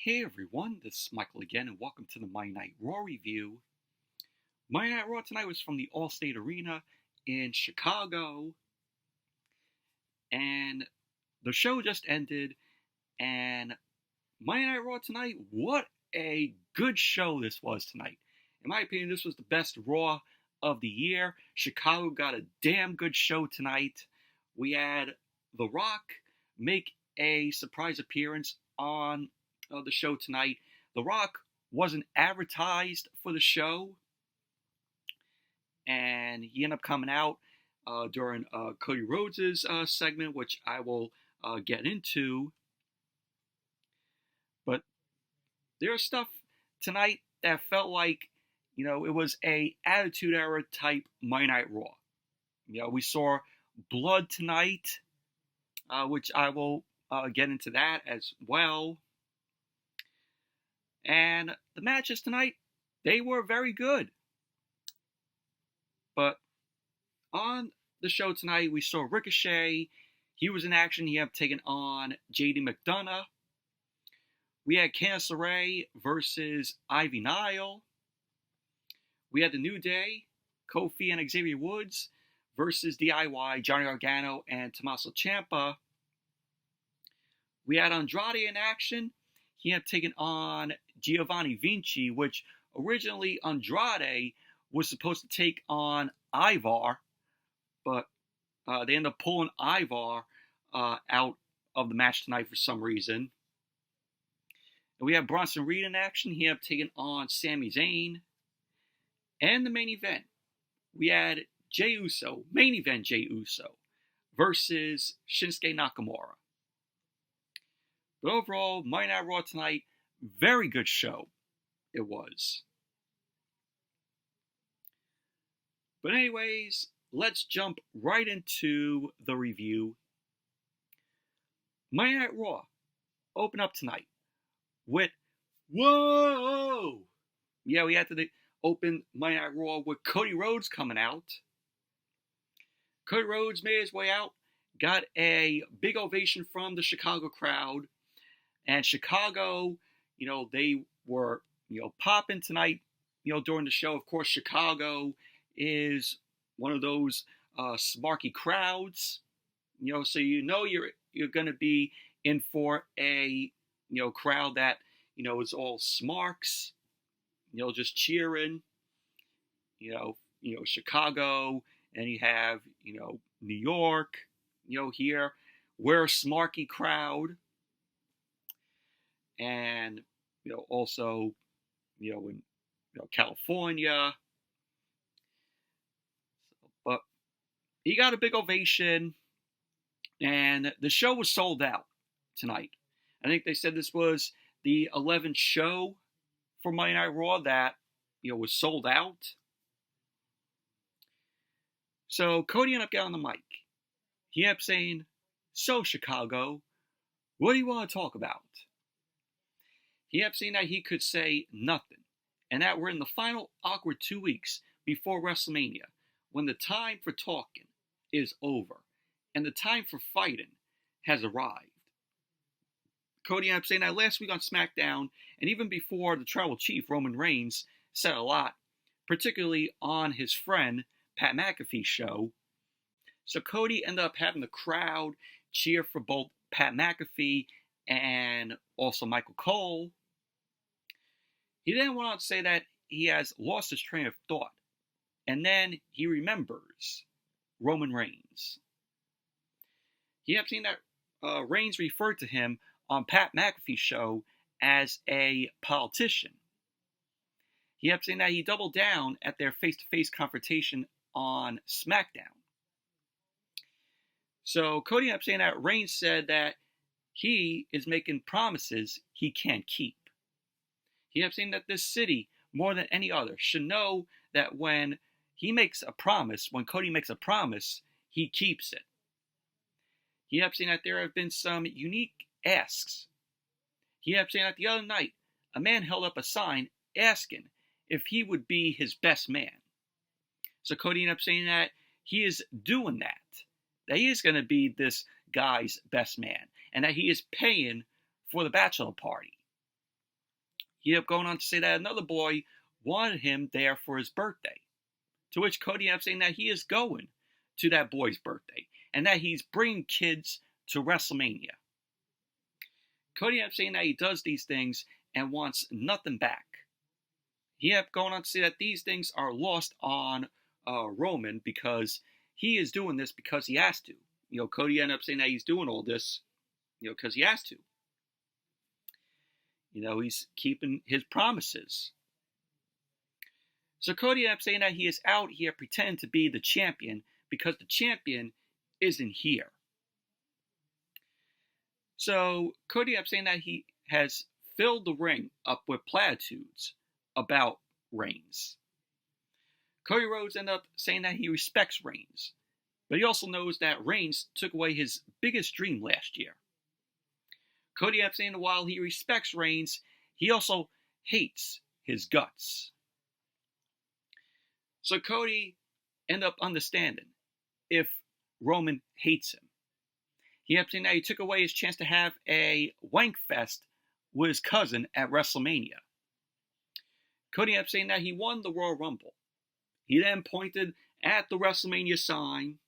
Hey everyone, this is Michael again, and welcome to the Monday Night Raw review. Monday Night Raw tonight was from the Allstate Arena in Chicago, and the show just ended, and Monday Night Raw tonight, what a good show this was tonight. In my opinion, this was the best Raw of the year. Chicago got a damn good show tonight. We had The Rock make a surprise appearance on the show tonight. The Rock wasn't advertised for the show, and he ended up coming out during Cody Rhodes' segment, which I will get into. But there's stuff tonight that felt like, it was a Attitude Era type Monday Night Raw. We saw blood tonight, which I will get into that as well. And the matches tonight, they were very good. But on the show tonight, we saw Ricochet. He was in action. He had taken on JD McDonagh. We had Candice LeRae versus Ivy Nile. We had the New Day, Kofi and Xavier Woods versus DIY, Johnny Gargano and Tommaso Ciampa. We had Andrade in action. He had taken on Giovanni Vinci, which originally Andrade was supposed to take on Ivar, but they ended up pulling Ivar out of the match tonight for some reason. And we have Bronson Reed in action. He had taken on Sami Zayn. And the main event, we had Jey Uso, main event Jey Uso, versus Shinsuke Nakamura. But overall, Monday Night Raw tonight, very good show it was. But anyways, let's jump right into the review. Monday Night Raw open up tonight with, whoa! Yeah, we had to open Monday Night Raw with Cody Rhodes coming out. Cody Rhodes made his way out, got a big ovation from the Chicago crowd. And Chicago, they were, popping tgoing during the show. Of course, Chicago is one of those smarky crowds, so you're going to be in for a, crowd that, is all smarks, just cheering, Chicago, and you have, New York, here, we're a smarky crowd. And, also, in California. But he got a big ovation, and the show was sold out tonight. I think they said this was the 11th show for Monday Night Raw that, was sold out. So Cody ended up getting on the mic. He ended up saying, "So Chicago, what do you want to talk about?" He ended up saying that he could say nothing, and that we're in the final awkward 2 weeks before WrestleMania, when the time for talking is over, and the time for fighting has arrived. Cody ended up saying that last week on SmackDown, and even before the Tribal Chief, Roman Reigns, said a lot, particularly on his friend Pat McAfee's show. So Cody ended up having the crowd cheer for both Pat McAfee and also Michael Cole. He then went on to say that he has lost his train of thought, and then he remembers Roman Reigns. He ended up saying that Reigns referred to him on Pat McAfee's show as a politician. He ended up saying that he doubled down at their face-to-face confrontation on SmackDown. So Cody ended up saying that Reigns said that he is making promises he can't keep. He ended up saying that this city, more than any other, should know that when he makes a promise, when Cody makes a promise, he keeps it. He ended up saying that there have been some unique asks. He ended up saying that the other night, a man held up a sign asking if he would be his best man. So Cody ended up saying that he is doing that he is going to be this guy's best man, and that he is paying for the bachelor party. he ended up going on to say that another boy wanted him there for his birthday. To which Cody ended up saying that he is going to that boy's birthday and that he's bringing kids to WrestleMania. Cody ended up saying that he does these things and wants nothing back. He ended up going on to say that these things are lost on Roman because he is doing this because he has to. Cody ended up saying that he's doing all this, because he has to. He's keeping his promises. So Cody ended up saying that he is out here pretending to be the champion because the champion isn't here. So Cody ended up saying that he has filled the ring up with platitudes about Reigns. Cody Rhodes ended up saying that he respects Reigns, but he also knows that Reigns took away his biggest dream last year. Cody ended up saying that while he respects Reigns, he also hates his guts. So Cody ended up understanding if Roman hates him. He ended up saying that he took away his chance to have a wank fest with his cousin at WrestleMania. Cody ended up saying that he won the Royal Rumble. He then pointed at the WrestleMania sign.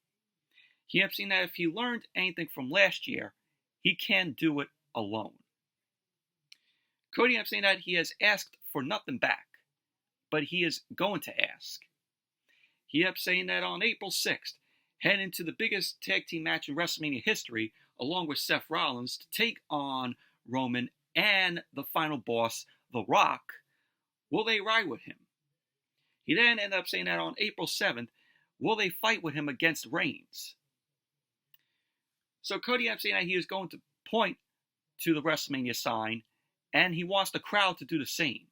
He ended up saying that if he learned anything from last year, he can do it alone. Cody ended up saying that he has asked for nothing back, but he is going to ask. He ended up saying that on April 6th, heading into the biggest tag team match in WrestleMania history, along with Seth Rollins, to take on Roman and the final boss, The Rock, will they ride with him? He then ended up saying that on April 7th, will they fight with him against Reigns? So Cody ended up saying that he is going to point to the WrestleMania sign, and he wants the crowd to do the same.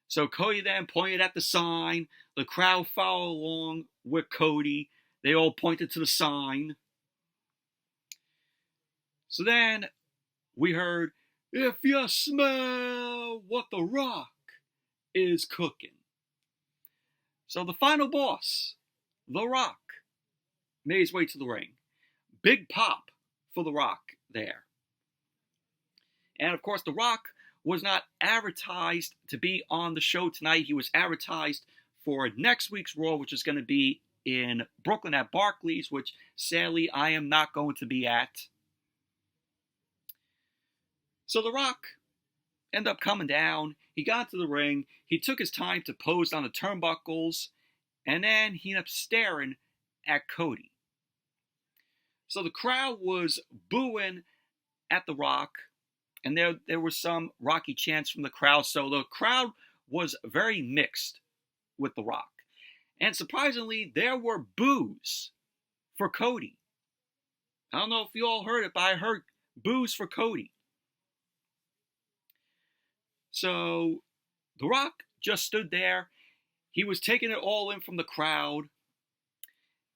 So Cody then pointed at the sign. The crowd followed along with Cody. They all pointed to the sign. So then we heard, "If you smell what The Rock is cooking." So the final boss, The Rock, made his way to the ring. Big pop for The Rock there. And of course, The Rock was not advertised to be on the show tonight. He was advertised for next week's Raw, which is going to be in Brooklyn at Barclays, which sadly I am not going to be at. So The Rock ended up coming down. He got to the ring. He took his time to pose on the turnbuckles. And then he ended up staring at Cody. So the crowd was booing at The Rock. And there were some Rocky chants from the crowd. So the crowd was very mixed with The Rock. And surprisingly, there were boos for Cody. I don't know if you all heard it, but I heard boos for Cody. So The Rock just stood there. He was taking it all in from the crowd.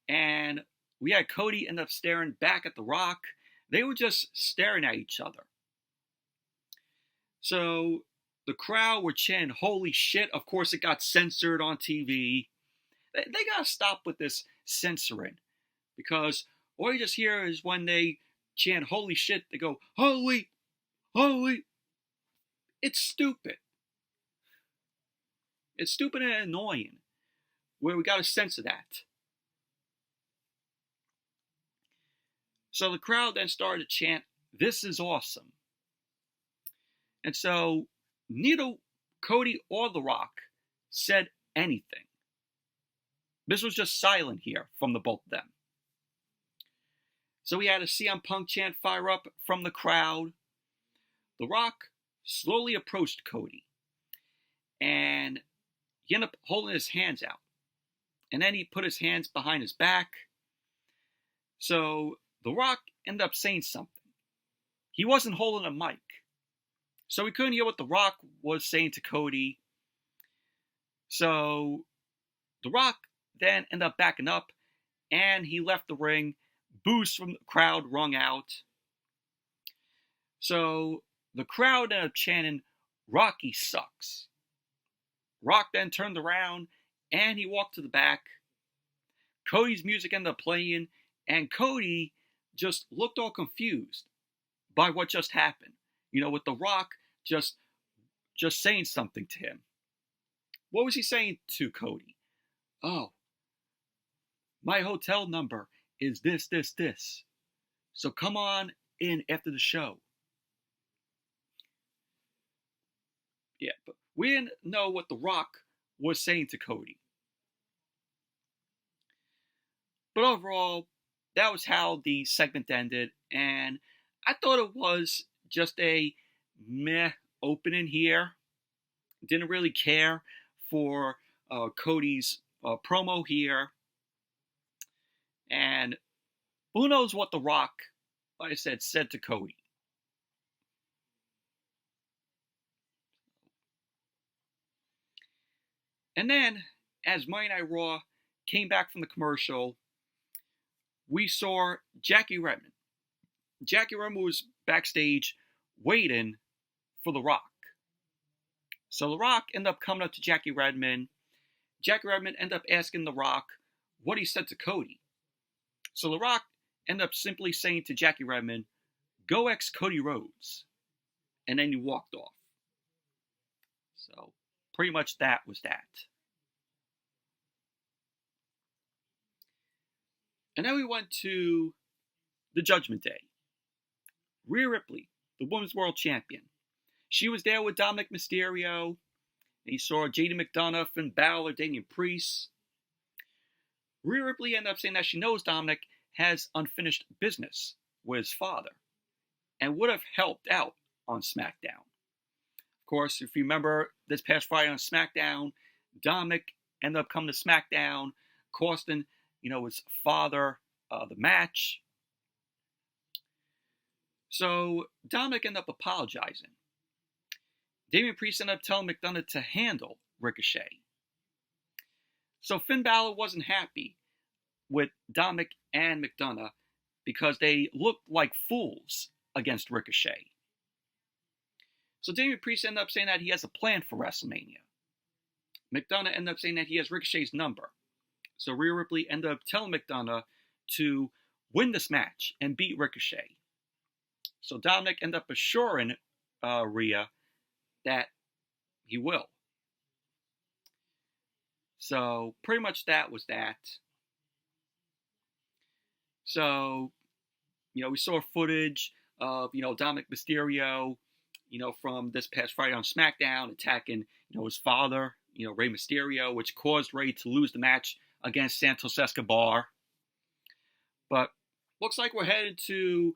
And we had Cody end up staring back at The Rock. They were just staring at each other. So the crowd were chanting, "Holy shit." Of course, it got censored on TV. They got to stop with this censoring. Because all you just hear is when they chant, "Holy shit," they go, "Holy, holy." It's stupid. It's stupid and annoying. Where we got to censor that. So the crowd then started to chant, "This is awesome." And so neither Cody or The Rock said anything. This was just silent here from the both of them. So we had a CM Punk chant fire up from the crowd. The Rock slowly approached Cody. And he ended up holding his hands out. And then he put his hands behind his back. So The Rock ended up saying something. He wasn't holding a mic. So we couldn't hear what The Rock was saying to Cody. So The Rock then ended up backing up. And he left the ring. Boos from the crowd rung out. So the crowd ended up chanting, "Rocky sucks." Rock then turned around and he walked to the back. Cody's music ended up playing, and Cody just looked all confused by what just happened. With The Rock just just saying something to him. What was he saying to Cody? Oh, my hotel number is this. So come on in after the show. Yeah, but we didn't know what The Rock was saying to Cody. But overall, that was how the segment ended, and I thought it was just a meh opening here. Didn't really care for Cody's promo here. And who knows what The Rock, like I said to Cody. And then, as Monday Night Raw came back from the commercial, we saw Jackie Redmond. Jackie Redmond was backstage waiting for The Rock. So The Rock ended up coming up to Jackie Redmond. Jackie Redmond ended up asking The Rock what he said to Cody. So The Rock ended up simply saying to Jackie Redmond, "Go X Cody Rhodes." And then he walked off. So pretty much that was that. And then we went to the Judgment Day. Rhea Ripley, the Women's World Champion. She was there with Dominic Mysterio. And you saw JD McDonagh, Finn Balor, Damian Priest. Rhea Ripley ended up saying that she knows Dominic has unfinished business with his father and would have helped out on SmackDown. Of course, if you remember this past Friday on SmackDown, Dominic ended up coming to SmackDown, costing, his father the match. So Dominic ended up apologizing. Damian Priest ended up telling McDonagh to handle Ricochet. So Finn Balor wasn't happy with Dominic and McDonagh because they looked like fools against Ricochet. So Damian Priest ended up saying that he has a plan for WrestleMania. McDonagh ended up saying that he has Ricochet's number. So Rhea Ripley ended up telling McDonagh to win this match and beat Ricochet. So Dominic ended up assuring Rhea that he will. So pretty much that was that. So, we saw footage of, Dominic Mysterio, from this past Friday on SmackDown attacking, his father, Rey Mysterio, which caused Rey to lose the match against Santos Escobar. But looks like we're headed to,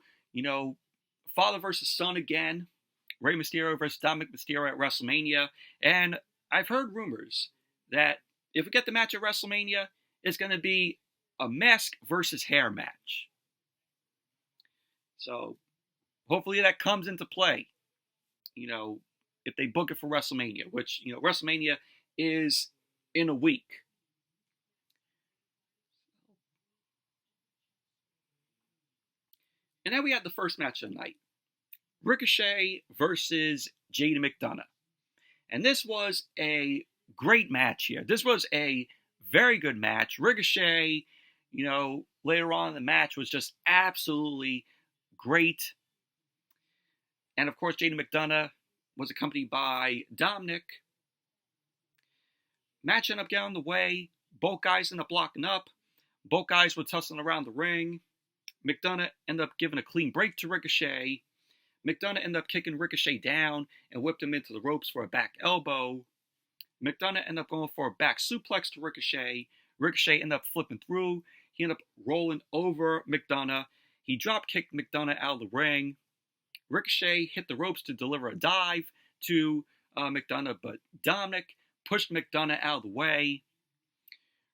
father versus son again. Rey Mysterio versus Dominic Mysterio at WrestleMania. And I've heard rumors that if we get the match at WrestleMania, it's going to be a mask versus hair match. So hopefully that comes into play, if they book it for WrestleMania, which, WrestleMania is in a week. And then we had the first match of the night. Ricochet versus JD McDonagh. And this was a great match here. This was a very good match. Ricochet, later on in the match was just absolutely great. And of course, JD McDonagh was accompanied by Dominic. Match ended up getting the way. Both guys ended up blocking up. Both guys were tussling around the ring. McDonagh ended up giving a clean break to Ricochet. McDonagh ended up kicking Ricochet down and whipped him into the ropes for a back elbow. McDonagh ended up going for a back suplex to Ricochet. Ricochet ended up flipping through. He ended up rolling over McDonagh. He drop kicked McDonagh out of the ring. Ricochet hit the ropes to deliver a dive to McDonagh, but Dominic pushed McDonagh out of the way.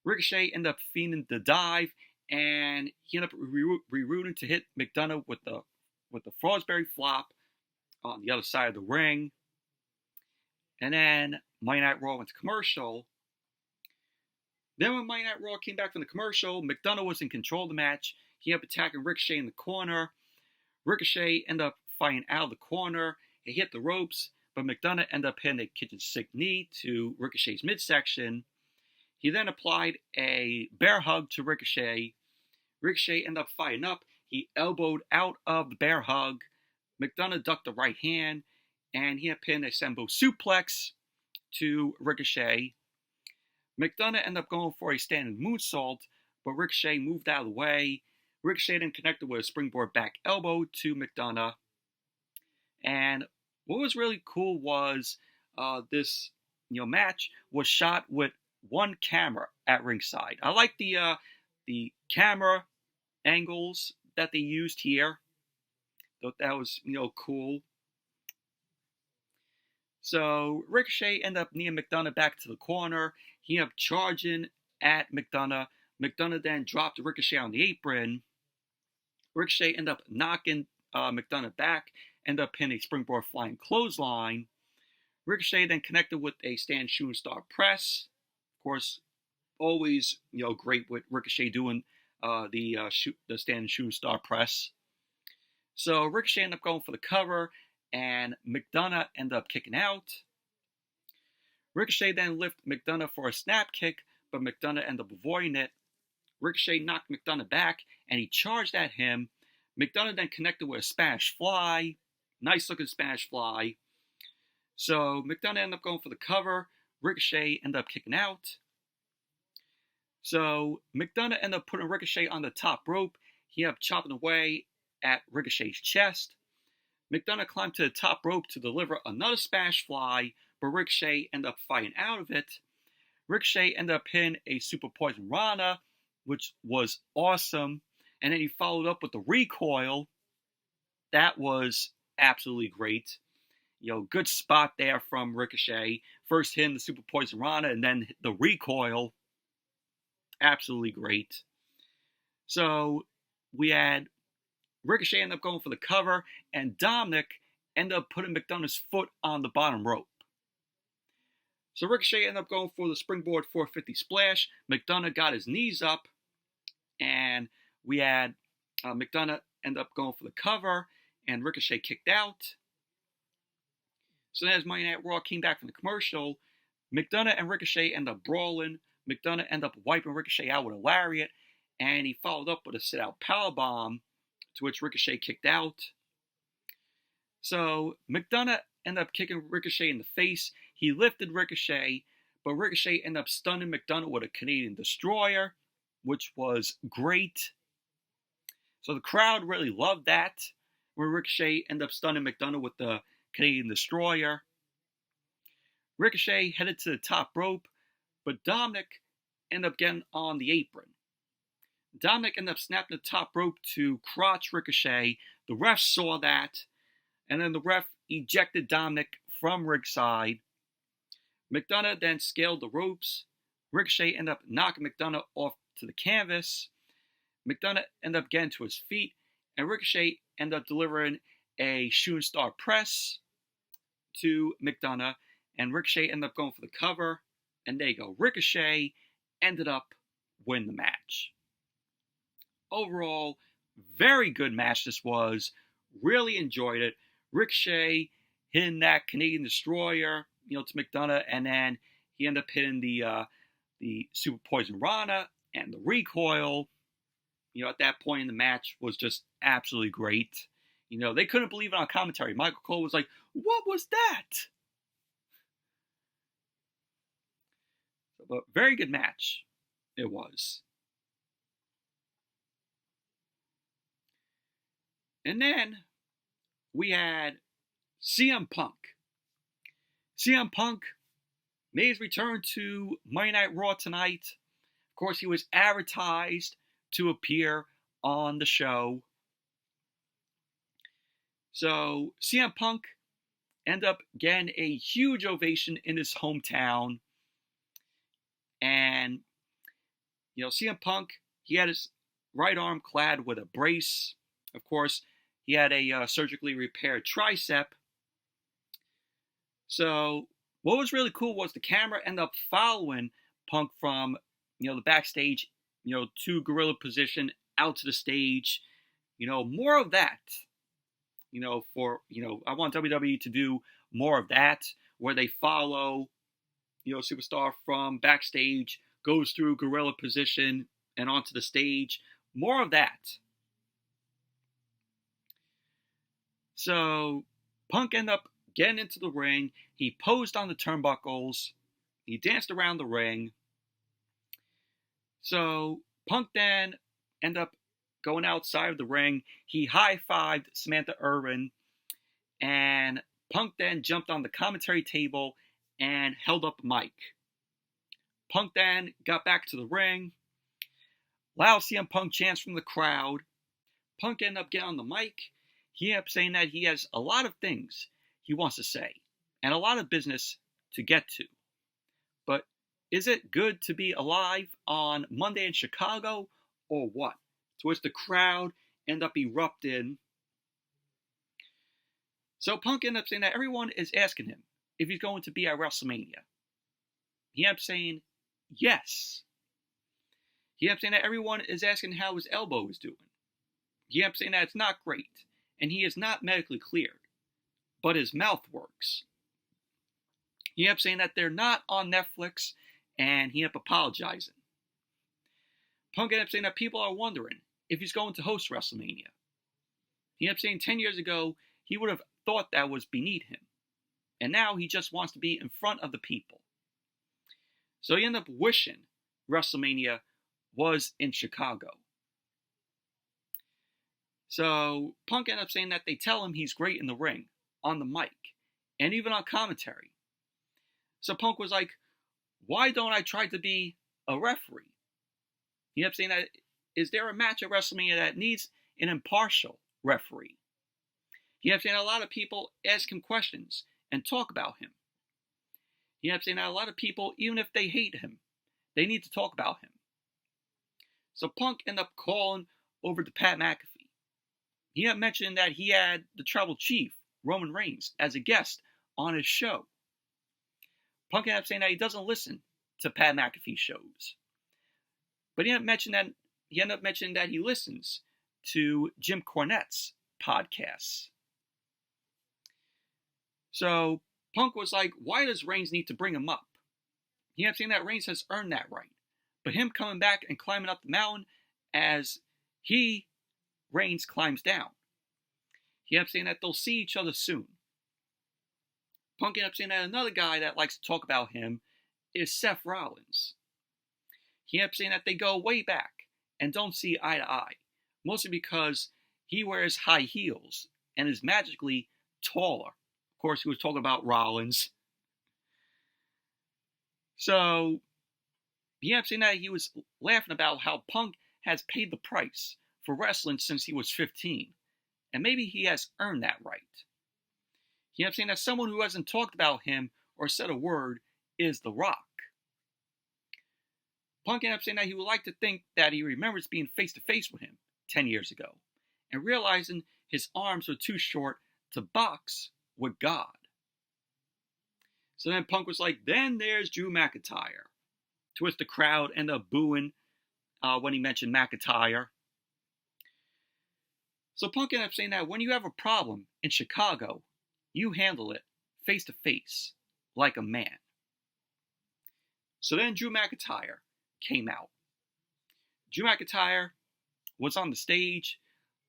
Ricochet ended up feigning the dive, and he ended up rerouting to hit McDonagh with the Fosbury flop on the other side of the ring. And then Monday Night Raw went to commercial. Then when Monday Night Raw came back from the commercial, McDonagh was in control of the match. He ended up attacking Ricochet in the corner. Ricochet ended up fighting out of the corner. He hit the ropes, but McDonagh ended up hitting a kitchen sink knee to Ricochet's midsection. He then applied a bear hug to Ricochet. Ricochet ended up fighting up. He elbowed out of the bear hug. McDonagh ducked the right hand. and he had pinned a Sambo suplex to Ricochet. McDonagh ended up going for a standing moonsault, but Ricochet moved out of the way. Ricochet then connected with a springboard back elbow to McDonagh. And what was really cool was this match was shot with one camera at ringside. I like the camera angles that they used here. Thought that was cool. So Ricochet ended up kneeing McDonagh back to the corner. He ended up charging at McDonagh. McDonagh then dropped Ricochet on the apron. Ricochet ended up knocking McDonagh back, ended up pinning a springboard flying clothesline. Ricochet then connected with a stand shooting star press. Of course, always great with Ricochet doing the stand shooting star press. So Ricochet ended up going for the cover, and McDonagh ended up kicking out. Ricochet then lifted McDonagh for a snap kick, but McDonagh ended up avoiding it. Ricochet knocked McDonagh back, and he charged at him. McDonagh then connected with a Spanish fly. Nice looking Spanish fly. So McDonagh ended up going for the cover. Ricochet ended up kicking out. So McDonagh ended up putting Ricochet on the top rope. He ended up chopping away at Ricochet's chest. McDonagh climbed to the top rope to deliver another Spanish fly, but Ricochet ended up fighting out of it. Ricochet ended up hitting a Super Poison Rana, which was awesome. And then he followed up with the recoil. That was absolutely great. Good spot there from Ricochet. First hitting the Super Poison Rana and then the recoil. Absolutely great. So we had Ricochet ended up going for the cover, and Dominic ended up putting McDonagh's foot on the bottom rope. So Ricochet ended up going for the springboard 450 splash. McDonagh got his knees up, and we had McDonagh end up going for the cover, and Ricochet kicked out. So then as Monday Night Raw came back from the commercial, McDonagh and Ricochet end up brawling. McDonagh end up wiping Ricochet out with a lariat, and he followed up with a sit-out powerbomb, to which Ricochet kicked out. So McDonagh ended up kicking Ricochet in the face. He lifted Ricochet, but Ricochet ended up stunning McDonagh with a Canadian Destroyer, which was great. So the crowd really loved that, where Ricochet ended up stunning McDonagh with the Canadian Destroyer. Ricochet headed to the top rope, but Dominic ended up getting on the apron. Dominic ended up snapping the top rope to crotch Ricochet. The ref saw that, and then the ref ejected Dominic from ringside. McDonagh then scaled the ropes. Ricochet ended up knocking McDonagh off to the canvas. McDonagh ended up getting to his feet, and Ricochet ended up delivering a shooting star press to McDonagh, and Ricochet ended up going for the cover, and there you go. Ricochet ended up winning the match. Overall, very good match this was. Really enjoyed it. Ricochet hitting that Canadian Destroyer, to McDonagh, and then he ended up hitting the Super Poison Rana and the recoil. At that point in the match was just absolutely great. They couldn't believe it on commentary. Michael Cole was like, "What was that?" But very good match it was. And then we had CM Punk. CM Punk made his return to Monday Night Raw tonight. Of course, he was advertised to appear on the show. So CM Punk ended up getting a huge ovation in his hometown. And, CM Punk, he had his right arm clad with a brace. Of course, he had a surgically repaired tricep. So what was really cool was the camera ended up following Punk from, the backstage, to gorilla position out to the stage. More of that. I want WWE to do more of that, where they follow, superstar from backstage, goes through gorilla position and onto the stage. More of that. So Punk ended up getting into the ring. He posed on the turnbuckles. He danced around the ring. So Punk then ended up going outside of the ring. He high-fived Samantha Irvin, and Punk then jumped on the commentary table and held up a mic. Punk then got back to the ring. Loud CM Punk chants from the crowd. Punk ended up getting on the mic. He ended up saying that he has a lot of things he wants to say and a lot of business to get to. But is it good to be alive on Monday in Chicago or what? To which the crowd ended up erupting. So Punk ended up saying that everyone is asking him if he's going to be at WrestleMania. He ended up saying yes. He ended up saying that everyone is asking how his elbow is doing. He ended up saying that it's not great, and he is not medically cleared, but his mouth works. He ended up saying that they're not on Netflix, and he ended up apologizing. Punk ended up saying that people are wondering if he's going to host WrestleMania. He ended up saying 10 years ago, he would have thought that was beneath him. And now he just wants to be in front of the people. So he ended up wishing WrestleMania was in Chicago. So Punk ended up saying that they tell him he's great in the ring, on the mic, and even on commentary. So Punk was like, why don't I try to be a referee? He ended up saying that, is there a match at WrestleMania that needs an impartial referee? He ended up saying that a lot of people ask him questions and talk about him. He ended up saying that a lot of people, even if they hate him, they need to talk about him. So Punk ended up calling over to Pat McAfee. He ended up mentioning that he had the tribal chief, Roman Reigns, as a guest on his show. Punk ended up saying that he doesn't listen to Pat McAfee shows. But he ended up mentioning that he listens to Jim Cornette's podcasts. So Punk was like, why does Reigns need to bring him up? He ended up saying that Reigns has earned that right. But him coming back and climbing up the mountain as Reigns climbs down. He ended up saying that they'll see each other soon. Punk ended up saying that another guy that likes to talk about him is Seth Rollins. He ended up saying that they go way back and don't see eye to eye. Mostly because he wears high heels and is magically taller. Of course, he was talking about Rollins. So he ended up saying that he was laughing about how Punk has paid the price for wrestling since he was 15. And maybe he has earned that right. He ended up saying that someone who hasn't talked about him or said a word is The Rock. Punk ended up saying that he would like to think that he remembers being face to face with him 10 years ago and realizing his arms were too short to box with God. So then Punk was like, then there's Drew McIntyre. To which the crowd ended up booing when he mentioned McIntyre. So Punk ended up saying that when you have a problem in Chicago, you handle it face to face like a man. So then Drew McIntyre came out. Drew McIntyre was on the stage.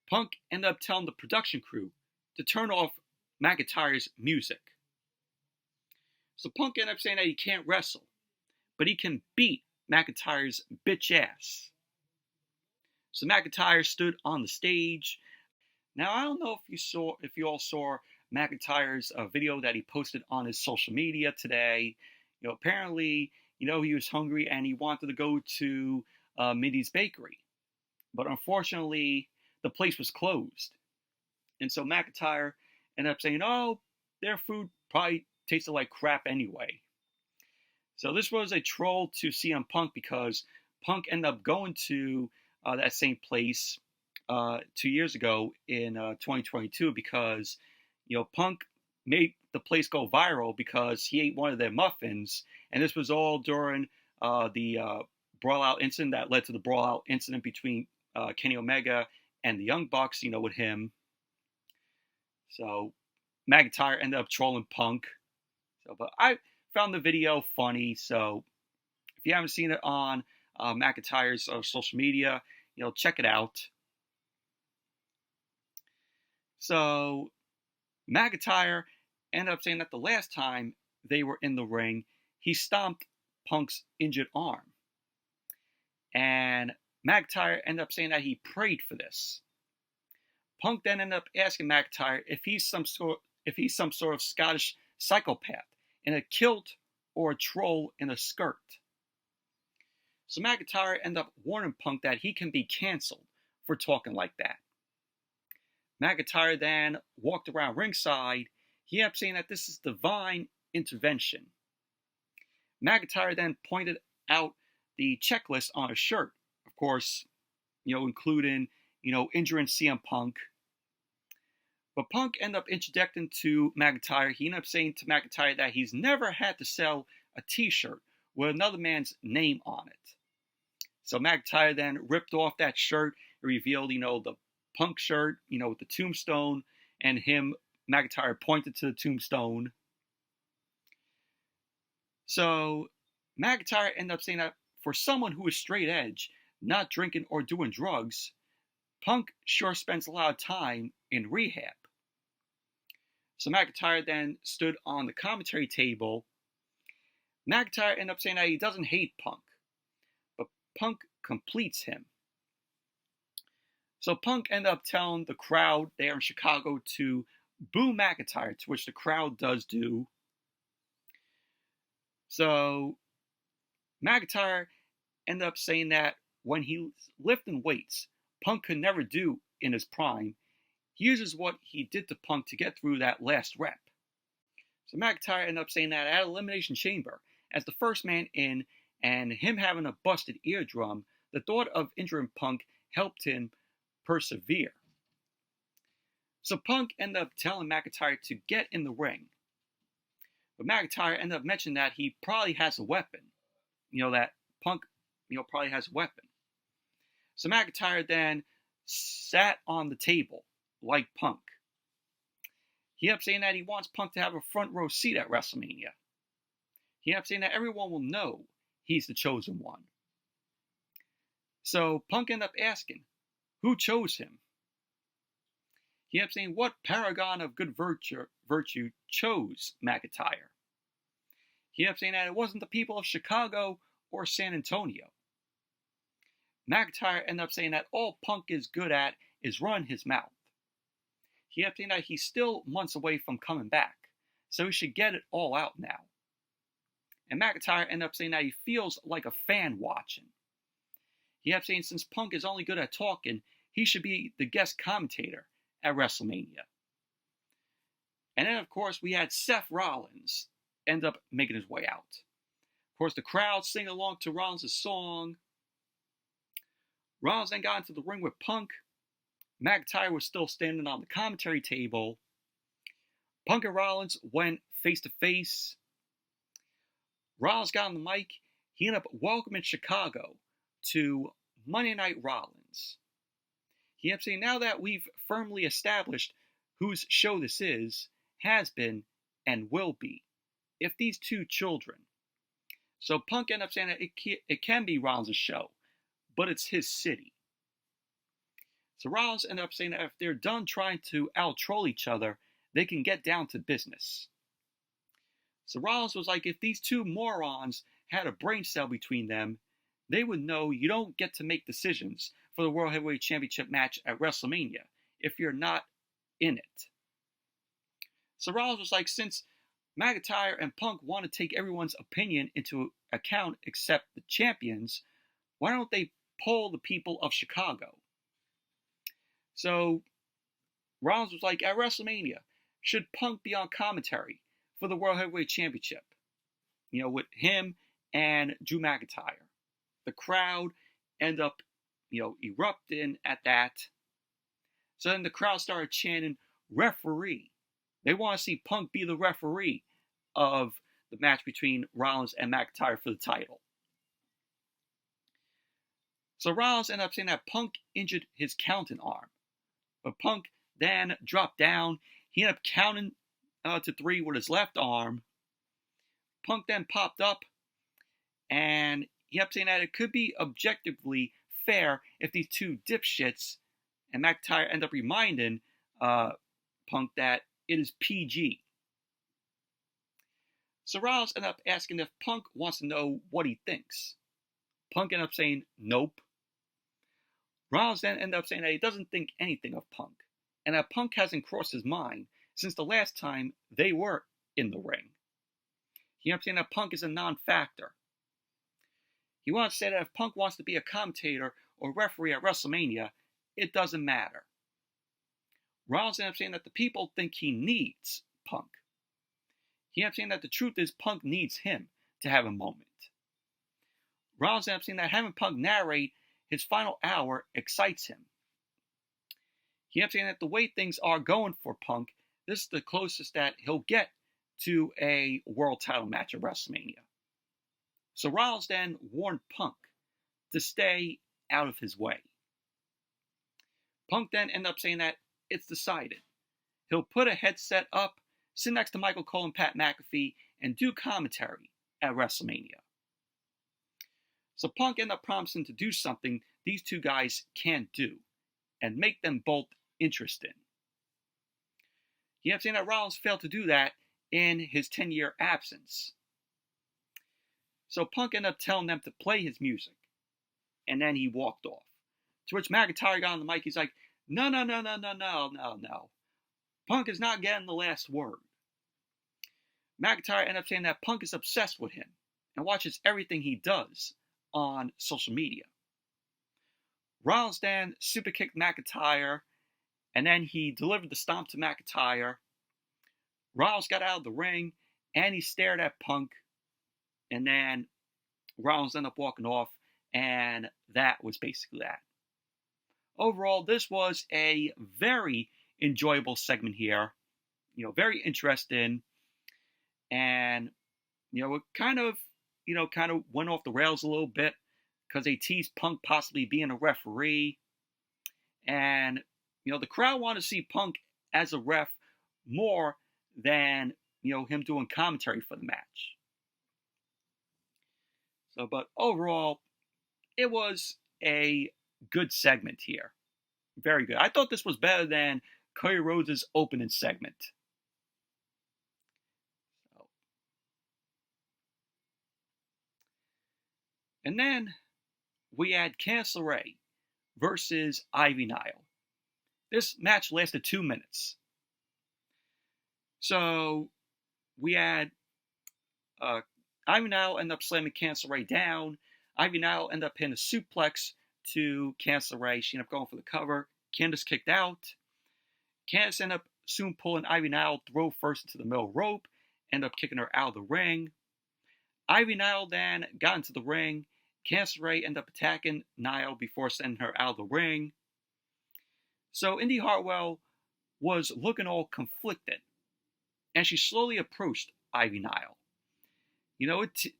Punk ended up telling the production crew to turn off McIntyre's music. So Punk ended up saying that he can't wrestle, but he can beat McIntyre's bitch ass. So McIntyre stood on the stage. Now I don't know if you all saw McIntyre's video that he posted on his social media today. Apparently, he was hungry and he wanted to go to Mindy's Bakery, but unfortunately, the place was closed. And so McIntyre ended up saying, "Oh, their food probably tasted like crap anyway." So this was a troll to CM Punk because Punk ended up going to that same place 2 years ago in 2022 because Punk made the place go viral because he ate one of their muffins, and this was all during the brawl out incident that led to the brawl out incident between Kenny Omega and the Young Bucks, with him. So McIntyre ended up trolling Punk. But I found the video funny, so if you haven't seen it on McIntyre's social media, check it out. So McIntyre ended up saying that the last time they were in the ring, he stomped Punk's injured arm. And McIntyre ended up saying that he prayed for this. Punk then ended up asking McIntyre if he's some sort of Scottish psychopath in a kilt or a troll in a skirt. So McIntyre ended up warning Punk that he can be cancelled for talking like that. McIntyre then walked around ringside. He ended up saying that this is divine intervention. McIntyre then pointed out the checklist on his shirt, of course, including, injuring CM Punk. But Punk ended up interjecting to McIntyre. He ended up saying to McIntyre that he's never had to sell a t-shirt with another man's name on it. So McIntyre then ripped off that shirt and revealed, the Punk shirt, with the tombstone, and McIntyre pointed to the tombstone. So McIntyre ended up saying that for someone who is straight edge, not drinking or doing drugs, Punk sure spends a lot of time in rehab. So McIntyre then stood on the commentary table. McIntyre ended up saying that he doesn't hate Punk, but Punk completes him. So Punk ended up telling the crowd there in Chicago to boo McIntyre, to which the crowd does do. So McIntyre ended up saying that when he's lifting weights, Punk could never do in his prime, he uses what he did to Punk to get through that last rep. So McIntyre ended up saying that at Elimination Chamber, as the first man in, and him having a busted eardrum, the thought of injuring Punk helped him persevere. So Punk ended up telling McIntyre to get in the ring. But McIntyre ended up mentioning that he probably has a weapon. That Punk, probably has a weapon. So McIntyre then sat on the table like Punk. He ended up saying that he wants Punk to have a front row seat at WrestleMania. He ended up saying that everyone will know he's the chosen one. So Punk ended up asking, who chose him? He ended up saying, what paragon of good virtue chose McIntyre? He ended up saying that it wasn't the people of Chicago or San Antonio. McIntyre ended up saying that all Punk is good at is run his mouth. He ended up saying that he's still months away from coming back, so he should get it all out now. And McIntyre ended up saying that he feels like a fan watching. He ended up saying since Punk is only good at talking, he should be the guest commentator at WrestleMania. And then, of course, we had Seth Rollins end up making his way out. Of course, the crowd sing along to Rollins' song. Rollins then got into the ring with Punk. McIntyre was still standing on the commentary table. Punk and Rollins went face to face. Rollins got on the mic. He ended up welcoming Chicago to Monday Night Rollins. He ended up saying, now that we've firmly established whose show this is, has been, and will be, if these two children. So Punk ended up saying that it can be Rollins' show, but it's his city. So Rollins ended up saying that if they're done trying to out-troll each other, they can get down to business. So Rollins was like, if these two morons had a brain cell between them, they would know you don't get to make decisions for the World Heavyweight Championship match at WrestleMania if you're not in it. So Rollins was like, since McIntyre and Punk want to take everyone's opinion into account except the champions, why don't they poll the people of Chicago? So Rollins was like, at WrestleMania, should Punk be on commentary for the World Heavyweight Championship? With him and Drew McIntyre. The crowd ended up, erupting at that. So then the crowd started chanting, referee. They want to see Punk be the referee of the match between Rollins and McIntyre for the title. So Rollins ended up saying that Punk injured his counting arm. But Punk then dropped down. He ended up counting to 3 with his left arm. Punk then popped up. And he ended up saying that it could be objectively fair if these two dipshits, and McIntyre ended up reminding Punk that it is PG. So Rollins ended up asking if Punk wants to know what he thinks. Punk ended up saying nope. Rollins then ended up saying that he doesn't think anything of Punk, and that Punk hasn't crossed his mind since the last time they were in the ring. He ended up saying that Punk is a non-factor. He wanted to say that if Punk wants to be a commentator or referee at WrestleMania, it doesn't matter. Rollins ended up saying that the people think he needs Punk. He ended up saying that the truth is Punk needs him to have a moment. Rollins ended up saying that having Punk narrate his final hour excites him. He ended up saying that the way things are going for Punk, this is the closest that he'll get to a world title match at WrestleMania. So Rollins then warned Punk to stay out of his way. Punk then ended up saying that it's decided. He'll put a headset up, sit next to Michael Cole and Pat McAfee, and do commentary at WrestleMania. So Punk ended up promising to do something these two guys can't do, and make them both interested. He ended up saying that Rollins failed to do that in his 10-year absence. So Punk ended up telling them to play his music, and then he walked off. To which McIntyre got on the mic, he's like, no. Punk is not getting the last word. McIntyre ended up saying that Punk is obsessed with him and watches everything he does on social media. Rollins then super kicked McIntyre, and then he delivered the stomp to McIntyre. Rollins got out of the ring, and he stared at Punk, and then Rollins ended up walking off, and that was basically that. Overall, this was a very enjoyable segment here. Very interesting, and it kind of went off the rails a little bit because they teased Punk possibly being a referee, and the crowd wanted to see Punk as a ref more than him doing commentary for the match. So, but overall, it was a good segment here. Very good. I thought this was better than Cody Rhodes' opening segment. And then we had Candice LeRae versus Ivy Nile. This match lasted 2 minutes. So we had Ivy Nile end up slamming Candice LeRae down. Ivy Nile ended up hitting a suplex to Candice LeRae. She ended up going for the cover. Candice kicked out. Candice ended up soon pulling Ivy Nile throw first into the middle rope. Ended up kicking her out of the ring. Ivy Nile then got into the ring. Candice LeRae ended up attacking Nile before sending her out of the ring. So Indy Hartwell was looking all conflicted, and she slowly approached Ivy Nile.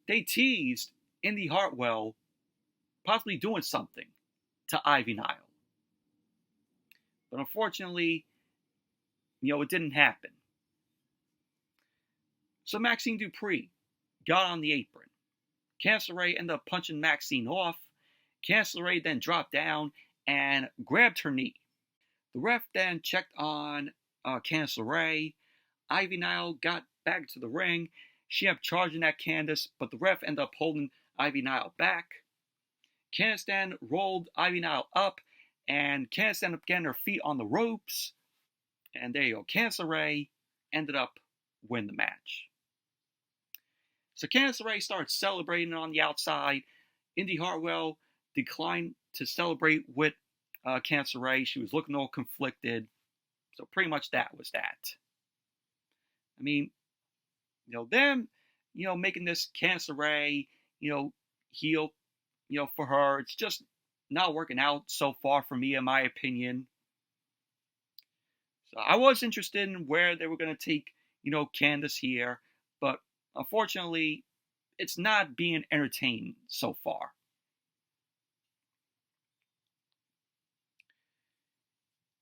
They teased Indy Hartwell possibly doing something to Ivy Nile. But unfortunately, it didn't happen. So Maxine Dupree got on the apron. Candice LeRae ended up punching Maxine off. Candice LeRae then dropped down and grabbed her knee. The ref then checked on Candice LeRae. Ivy Nile got back to the ring. She ended up charging at Candice, but the ref ended up holding Ivy Nile back. Candice then rolled Ivy Nile up, and Candice ended up getting her feet on the ropes. And there you go. Candice LeRae ended up winning the match. So Candice LeRae started celebrating on the outside. Indy Hartwell declined to celebrate with Candice LeRae. She was looking all conflicted. So pretty much that was that. I mean, them, making this Candice LeRae, heel, for her, it's just not working out so far for me, in my opinion. So I was interested in where they were going to take, Candice here, but unfortunately, it's not being entertained so far.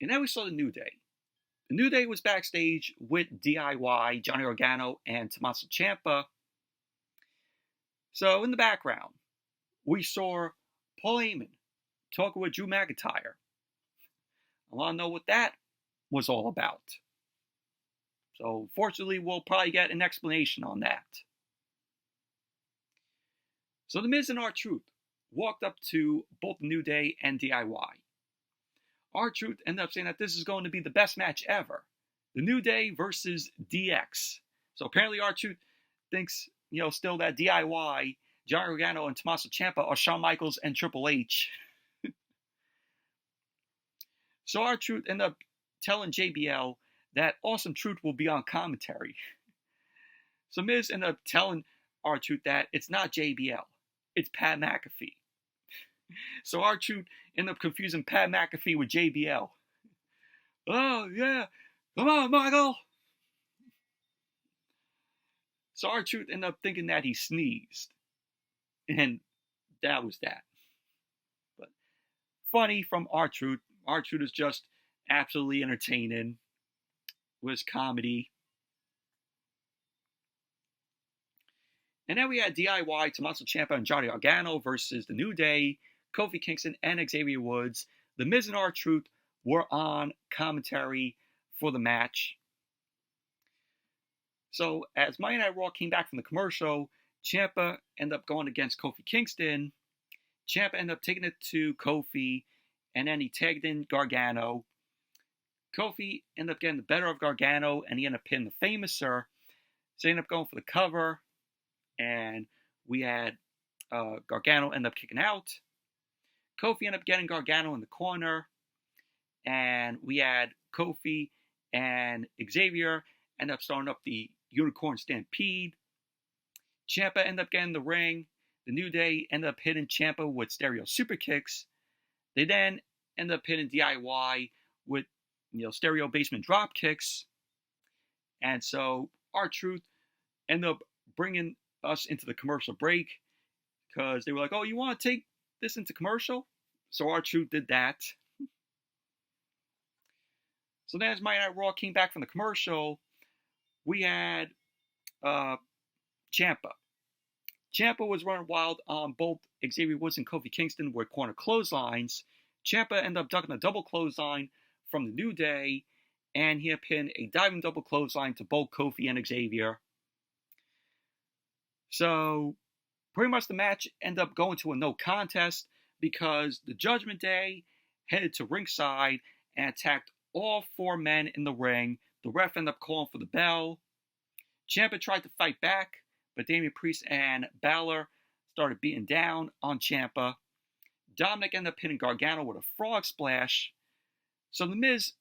And then we saw the New Day. The New Day was backstage with DIY, Johnny Gargano, and Tommaso Ciampa. So in the background, we saw Paul Heyman talking with Drew McIntyre. I want to know what that was all about. So fortunately, we'll probably get an explanation on that. So The Miz and R-Truth walked up to both New Day and DIY. R-Truth ended up saying that this is going to be the best match ever. The New Day versus DX. So apparently R-Truth thinks, still that DIY, Johnny Gargano and Tommaso Ciampa are Shawn Michaels and Triple H. So R-Truth ended up telling JBL that Awesome Truth will be on commentary. So Miz ended up telling R-Truth that it's not JBL, it's Pat McAfee. So R-Truth ended up confusing Pat McAfee with JBL. Oh, yeah. Come on, Michael. So R-Truth ended up thinking that he sneezed. And that was that. But funny from R-Truth. R-Truth is just absolutely entertaining. It was comedy. And then we had DIY, Tommaso Ciampa and Johnny Gargano versus The New Day, Kofi Kingston and Xavier Woods. The Miz and R-Truth were on commentary for the match. So as Monday Night Raw came back from the commercial, Ciampa ended up going against Kofi Kingston. Ciampa ended up taking it to Kofi, and then he tagged in Gargano. Kofi ended up getting the better of Gargano, and he ended up pinning the Famouser. So he ended up going for the cover, and we had Gargano end up kicking out. Kofi ended up getting Gargano in the corner, and we had Kofi and Xavier end up starting up the Unicorn Stampede. Ciampa ended up getting the ring. The New Day ended up hitting Ciampa with stereo super kicks. They then ended up hitting DIY with stereo basement drop kicks. And so R-Truth ended up bringing us into the commercial break because they were like, oh, you want to take this into commercial? So R-Truth did that. So then as Monday Night Raw came back from the commercial, we had Ciampa. Ciampa was running wild on both Xavier Woods and Kofi Kingston with corner clotheslines. Ciampa ended up ducking a double clothesline from the New Day, and he had pinned a diving double clothesline to both Kofi and Xavier. So pretty much the match ended up going to a no contest because the Judgment Day headed to ringside and attacked all four men in the ring. The ref ended up calling for the bell. Ciampa tried to fight back, but Damian Priest and Balor started beating down on Ciampa. Dominic ended up hitting Gargano with a frog splash. So The Miz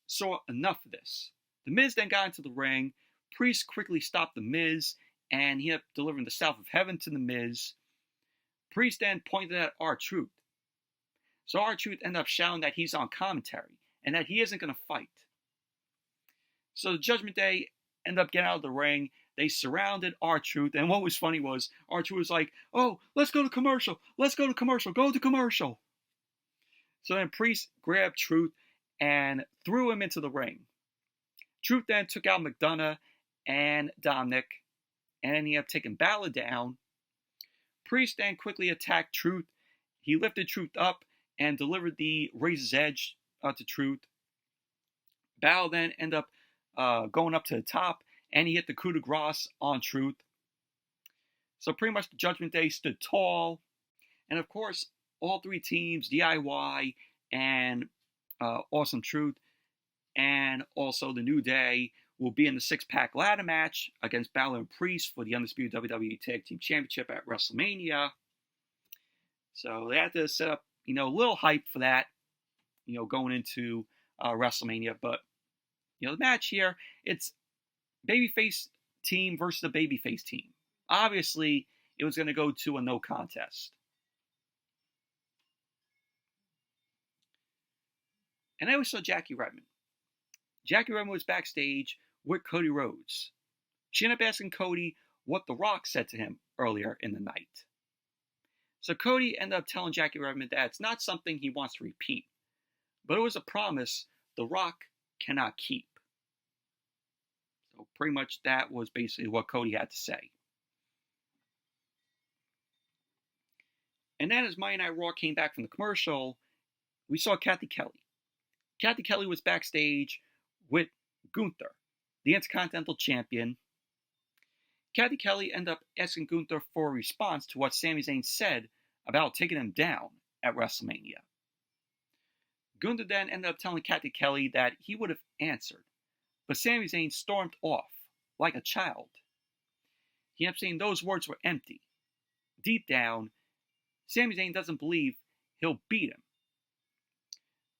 saw enough of this. The Miz then got into the ring. Priest quickly stopped The Miz, and he ended up delivering the South of Heaven to The Miz. Priest then pointed at R-Truth. So R-Truth ended up shouting that he's on commentary and that he isn't going to fight. So the Judgment Day ended up getting out of the ring. They surrounded R-Truth, and what was funny was R-Truth was like, oh, let's go to commercial. Let's go to commercial. Go to commercial. So then Priest grabbed Truth and threw him into the ring. Truth then took out McDonagh and Dominic, and then he ended up taking Balor down. Priest then quickly attacked Truth. He lifted Truth up and delivered the Razor's Edge to Truth. Balor then ended up going up to the top, and he hit the coup de grace on Truth. So pretty much the Judgment Day stood tall. And of course, all three teams, DIY and Awesome Truth, and also the New Day, will be in the six-pack ladder match against Balor and Priest for the Undisputed WWE Tag Team Championship at WrestleMania. So they had to set up, a little hype for that, going into WrestleMania. But, the match here, it's babyface team versus a babyface team. Obviously, it was going to go to a no contest. And then we saw Jackie Redmond. Jackie Redmond was backstage with Cody Rhodes. She ended up asking Cody what The Rock said to him earlier in the night. So Cody ended up telling Jackie Redmond that it's not something he wants to repeat, but it was a promise The Rock cannot keep. So pretty much that was basically what Cody had to say. And then as Monday Night Raw came back from the commercial, we saw Kathy Kelly. Kathy Kelly was backstage with Gunther, the Intercontinental Champion. Kathy Kelly ended up asking Gunther for a response to what Sami Zayn said about taking him down at WrestleMania. Gunther then ended up telling Kathy Kelly that he would have answered, but Sami Zayn stormed off like a child. He ended up saying those words were empty. Deep down, Sami Zayn doesn't believe he'll beat him.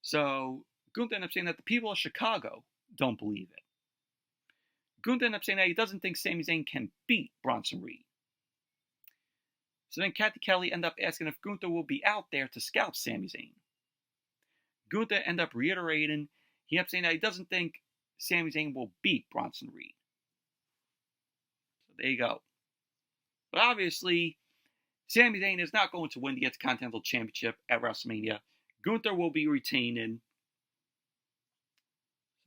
So Gunther ended up saying that the people of Chicago don't believe it. Gunther ended up saying that he doesn't think Sami Zayn can beat Bronson Reed. So then Kathy Kelly ended up asking if Gunther will be out there to scalp Sami Zayn. Gunther ended up reiterating, he ended up saying that he doesn't think Sami Zayn will beat Bronson Reed. So there you go. But obviously, Sami Zayn is not going to win the Intercontinental Championship at WrestleMania. Gunther will be retaining.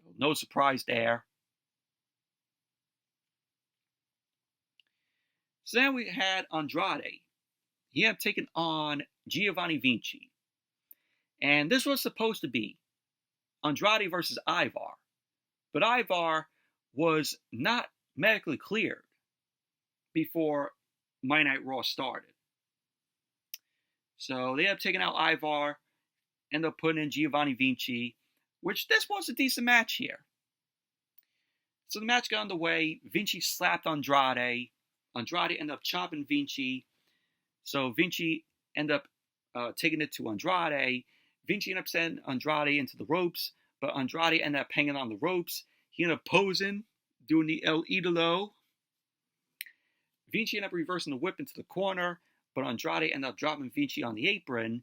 So no surprise there. So then we had Andrade. He had taken on Giovanni Vinci. And this was supposed to be Andrade versus Ivar. But Ivar was not medically cleared before Monday Night Raw started. So they ended up taking out Ivar, ended up putting in Giovanni Vinci, which this was a decent match here. So the match got underway. Vinci slapped Andrade. Andrade ended up chopping Vinci. So Vinci ended up taking it to Andrade. Vinci ended up sending Andrade into the ropes, but Andrade ended up hanging on the ropes. He ended up posing, doing the El Idolo. Vinci ended up reversing the whip into the corner, but Andrade ended up dropping Vinci on the apron.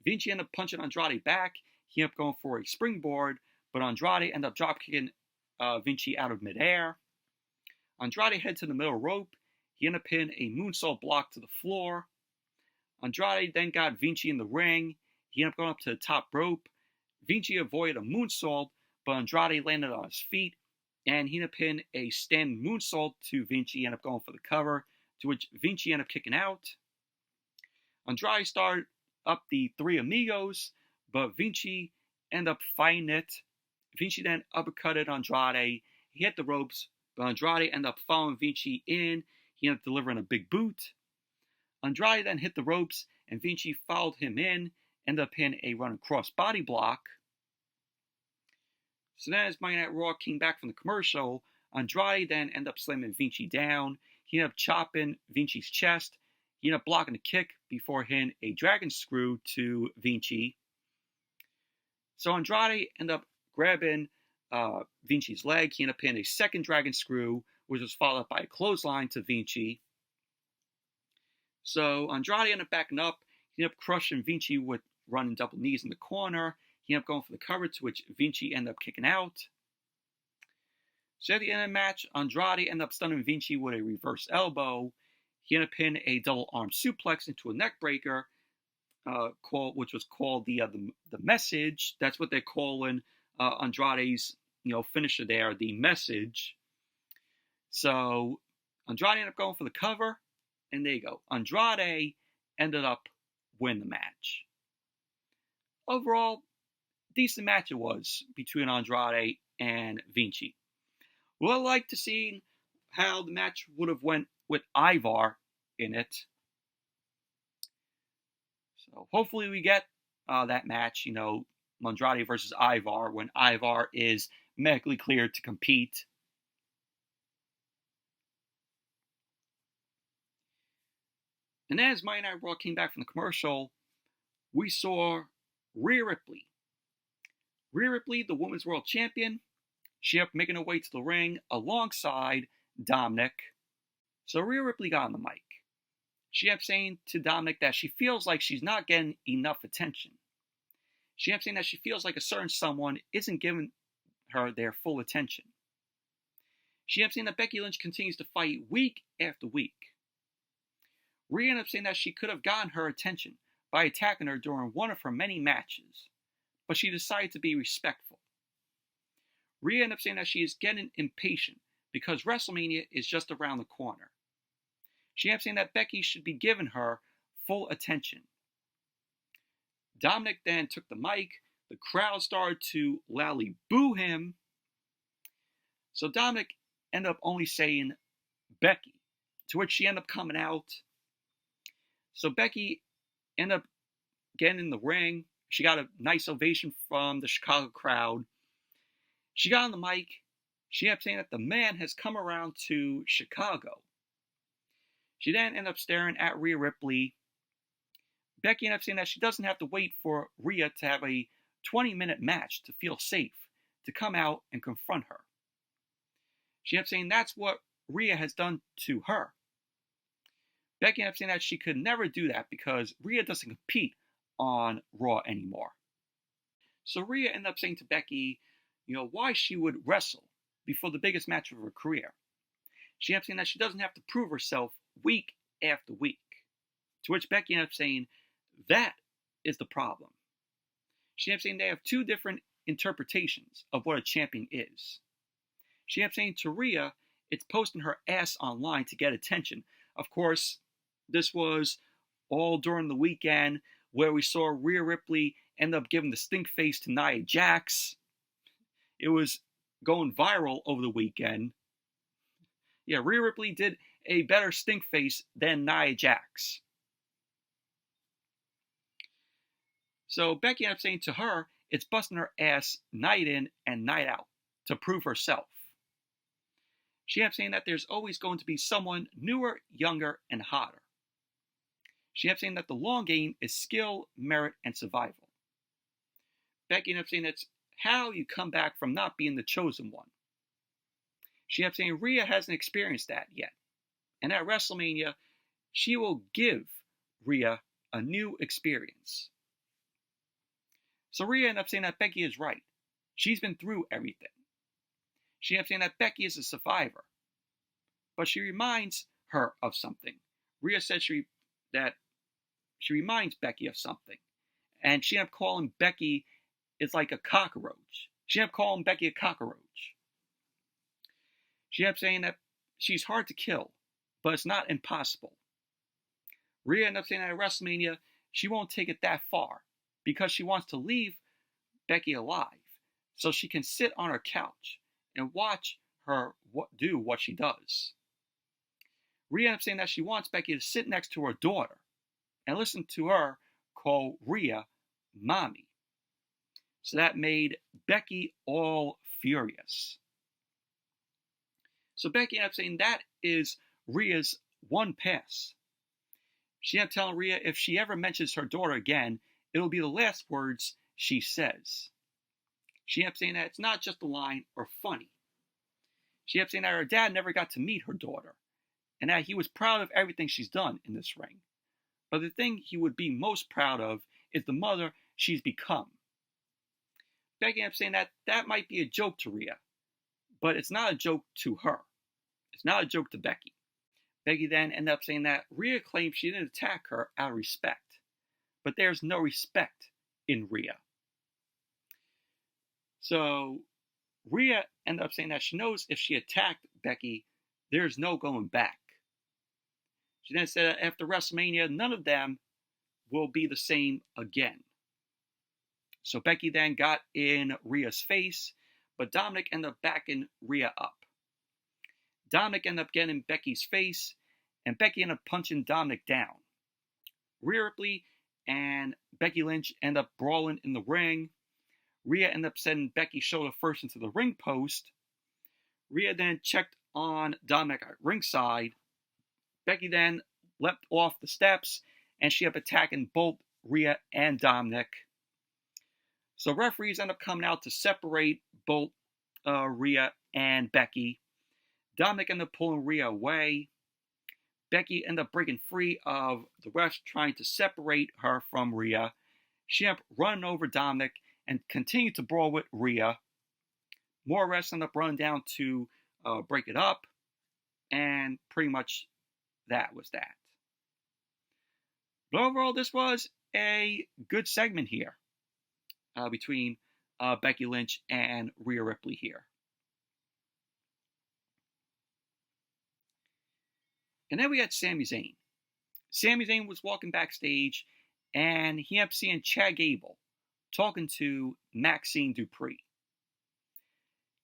Vinci ended up punching Andrade back. He ended up going for a springboard, but Andrade ended up dropkicking Vinci out of midair. Andrade head to the middle rope. He ended up hitting a moonsault block to the floor. Andrade then got Vinci in the ring. He ended up going up to the top rope. Vinci avoided a moonsault, but Andrade landed on his feet, and he ended up hitting a standing moonsault to Vinci. He ended up going for the cover, to which Vinci ended up kicking out. Andrade started up the Three Amigos, but Vinci ended up fighting it. Vinci then uppercutted Andrade. He hit the ropes, but Andrade ended up following Vinci in. He ended up delivering a big boot. Andrade then hit the ropes, and Vinci followed him in, ended up hitting a running cross body block. So then as Monday Night Raw came back from the commercial, Andrade then ended up slamming Vinci down. He ended up chopping Vinci's chest. He ended up blocking a kick before hitting a dragon screw to Vinci. So Andrade ended up grabbing Vinci's leg. He ended up hitting a second dragon screw, which was followed up by a clothesline to Vinci. So Andrade ended up backing up. He ended up crushing Vinci with running double knees in the corner. He ended up going for the cover, to which Vinci ended up kicking out. So at the end of the match, Andrade ended up stunning Vinci with a reverse elbow. He ended up hitting a double arm suplex into a neck breaker, which was called the Message. That's what they're calling Andrade's finisher there, the Message. So Andrade ended up going for the cover, and there you go. Andrade ended up winning the match. Overall, decent match it was between Andrade and Vinci. Would have liked to see how the match would have went with Ivar in it. So hopefully we get that match, Andrade versus Ivar, when Ivar is medically cleared to compete. And then as Monday Night Raw came back from the commercial, we saw Rhea Ripley. Rhea Ripley, the Women's World Champion, she ended up making her way to the ring alongside Dominic. So Rhea Ripley got on the mic. She ended up saying to Dominic that she feels like she's not getting enough attention. She ended up saying that she feels like a certain someone isn't giving her their full attention. She ended up saying that Becky Lynch continues to fight week after week. Rhea ended up saying that she could have gotten her attention by attacking her during one of her many matches, but she decided to be respectful. Rhea ended up saying that she is getting impatient because WrestleMania is just around the corner. She ended up saying that Becky should be giving her full attention. Dominic then took the mic. The crowd started to loudly boo him. So Dominic ended up only saying, Becky, to which she ended up coming out. So Becky ended up getting in the ring. She got a nice ovation from the Chicago crowd. She got on the mic. She ended up saying that the man has come around to Chicago. She then ended up staring at Rhea Ripley. Becky ended up saying that she doesn't have to wait for Rhea to have a 20-minute match to feel safe to come out and confront her. She ended up saying that's what Rhea has done to her. Becky ended up saying that she could never do that because Rhea doesn't compete on Raw anymore. So Rhea ended up saying to Becky, why she would wrestle before the biggest match of her career. She ended up saying that she doesn't have to prove herself week after week. To which Becky ended up saying, that is the problem. She ended up saying they have two different interpretations of what a champion is. She ended up saying to Rhea, it's posting her ass online to get attention. Of course, this was all during the weekend where we saw Rhea Ripley end up giving the stink face to Nia Jax. It was going viral over the weekend. Yeah, Rhea Ripley did a better stink face than Nia Jax. So Becky ended up saying to her, it's busting her ass night in and night out to prove herself. She ended up saying that there's always going to be someone newer, younger, and hotter. She ended up saying that the long game is skill, merit, and survival. Becky ended up saying that's how you come back from not being the chosen one. She ended up saying Rhea hasn't experienced that yet. And at WrestleMania, she will give Rhea a new experience. So Rhea ended up saying that Becky is right. She's been through everything. She ended up saying that Becky is a survivor. But she reminds her of something. Rhea said that she reminds Becky of something. And she ended up calling Becky is like a cockroach. She ended up calling Becky a cockroach. She ended up saying that she's hard to kill, but it's not impossible. Rhea ended up saying that at WrestleMania, she won't take it that far because she wants to leave Becky alive so she can sit on her couch and watch her do what she does. Rhea ended up saying that she wants Becky to sit next to her daughter and listen to her call Rhea Mommy. So that made Becky all furious. So Becky ended up saying that is Rhea's one pass. She ended up telling Rhea if she ever mentions her daughter again, it'll be the last words she says. She ended up saying that it's not just a line or funny. She ended up saying that her dad never got to meet her daughter, and that he was proud of everything she's done in this ring. But the thing he would be most proud of is the mother she's become. Becky ended up saying that that might be a joke to Rhea, but it's not a joke to her. It's not a joke to Becky. Becky then ended up saying that Rhea claimed she didn't attack her out of respect, but there's no respect in Rhea. So Rhea ended up saying that she knows if she attacked Becky, there's no going back. She then said that after WrestleMania, none of them will be the same again. So Becky then got in Rhea's face, but Dominic ended up backing Rhea up. Dominic ended up getting in Becky's face, and Becky ended up punching Dominic down. Rhea Ripley and Becky Lynch ended up brawling in the ring. Rhea ended up sending Becky's shoulder first into the ring post. Rhea then checked on Dominic at ringside. Becky then leapt off the steps, and she ended up attacking both Rhea and Dominic. So referees end up coming out to separate both Rhea and Becky. Dominic ended up pulling Rhea away. Becky ended up breaking free of the refs trying to separate her from Rhea. She ended up running over Dominic and continued to brawl with Rhea. More refs ended up running down to break it up. And pretty much that was that. But overall, this was a good segment here between Becky Lynch and Rhea Ripley here. And then we had Sami Zayn. Sami Zayn was walking backstage, and he ended up seeing Chad Gable talking to Maxine Dupree.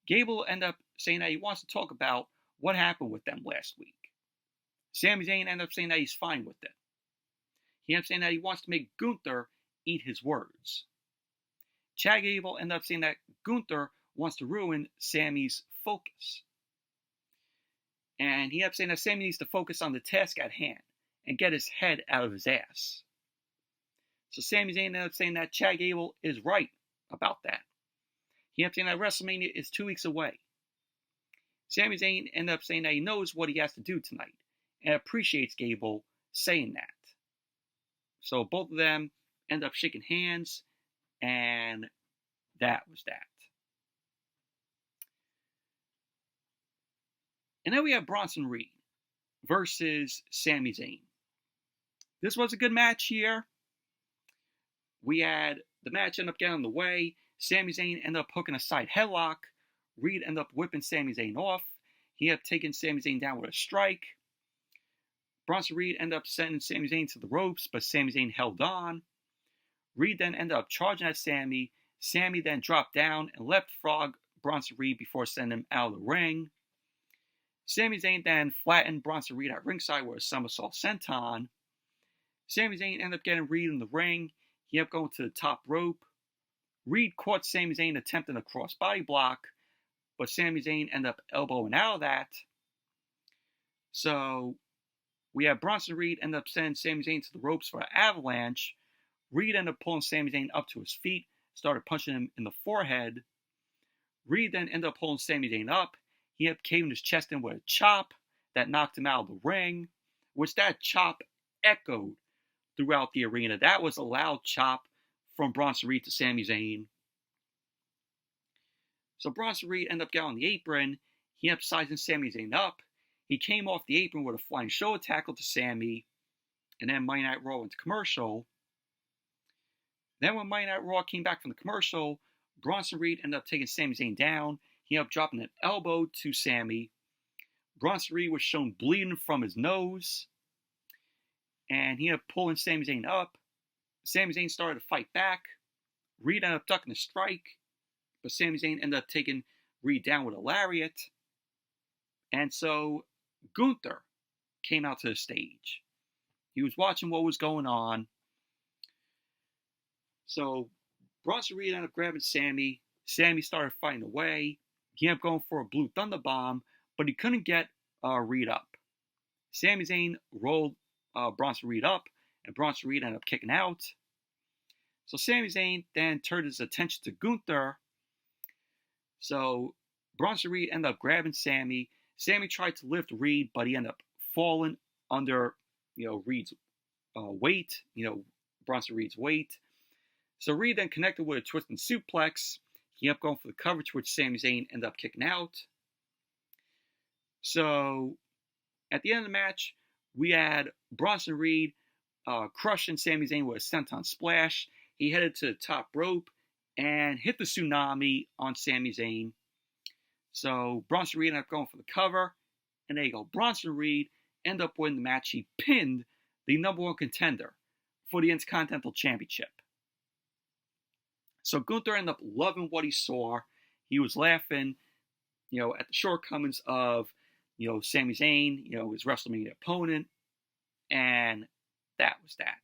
Gable ended up saying that he wants to talk about what happened with them last week. Sami Zayn ended up saying that he's fine with it. He ended up saying that he wants to make Gunther eat his words. Chad Gable ended up saying that Gunther wants to ruin Sami's focus. And he ended up saying that Sami needs to focus on the task at hand and get his head out of his ass. So Sami Zayn ended up saying that Chad Gable is right about that. He ended up saying that WrestleMania is 2 weeks away. Sami Zayn ended up saying that he knows what he has to do tonight and appreciates Gable saying that. So both of them end up shaking hands, and that was that. And then we have Bronson Reed versus Sami Zayn. This was a good match here. We had the match end up getting in the way. Sami Zayn ended up hooking a side headlock. Reed ended up whipping Sami Zayn off. He ended up taking Sami Zayn down with a strike. Bronson Reed ended up sending Sami Zayn to the ropes, but Sami Zayn held on. Reed then ended up charging at Sami. Sami then dropped down and left frog Bronson Reed before sending him out of the ring. Sami Zayn then flattened Bronson Reed at ringside with a somersault senton. Sami Zayn ended up getting Reed in the ring. He ended up going to the top rope. Reed caught Sami Zayn attempting a crossbody block, but Sami Zayn ended up elbowing out of that. So we have Bronson Reed end up sending Sami Zayn to the ropes for an avalanche. Reed ended up pulling Sami Zayn up to his feet, started punching him in the forehead. Reed then ended up pulling Sami Zayn up. He ended up caving his chest in with a chop that knocked him out of the ring, which that chop echoed throughout the arena. That was a loud chop from Bronson Reed to Sami Zayn. So Bronson Reed ended up getting on the apron. He ended up sizing Sami Zayn up. He came off the apron with a flying shoulder tackle to Sami. And then Monday Night Raw went to commercial. Then when Monday Night Raw came back from the commercial, Bronson Reed ended up taking Sami Zayn down. He ended up dropping an elbow to Sami. Bronson Reed was shown bleeding from his nose. And he ended up pulling Sami Zayn up. Sami Zayn started to fight back. Reed ended up ducking a strike. But Sami Zayn ended up taking Reed down with a lariat. And so Gunther came out to the stage. He was watching what was going on. So Bronson Reed ended up grabbing Sami. Sami started fighting away. He ended up going for a Blue Thunder Bomb, but he couldn't get Reed up. Sami Zayn rolled Bronson Reed up, and Bronson Reed ended up kicking out. So Sami Zayn then turned his attention to Gunther. So Bronson Reed ended up grabbing Sami. Sami tried to lift Reed, but he ended up falling under, Reed's weight, Bronson Reed's weight. So Reed then connected with a twisting suplex. He ended up going for the coverage, which Sami Zayn ended up kicking out. So at the end of the match, we had Bronson Reed crushing Sami Zayn with a senton splash. He headed to the top rope and hit the tsunami on Sami Zayn. So Bronson Reed ended up going for the cover. And there you go. Bronson Reed ended up winning the match. He pinned the number one contender for the Intercontinental Championship. So Gunther ended up loving what he saw. He was laughing, at the shortcomings of, Sami Zayn, his WrestleMania opponent. And that was that.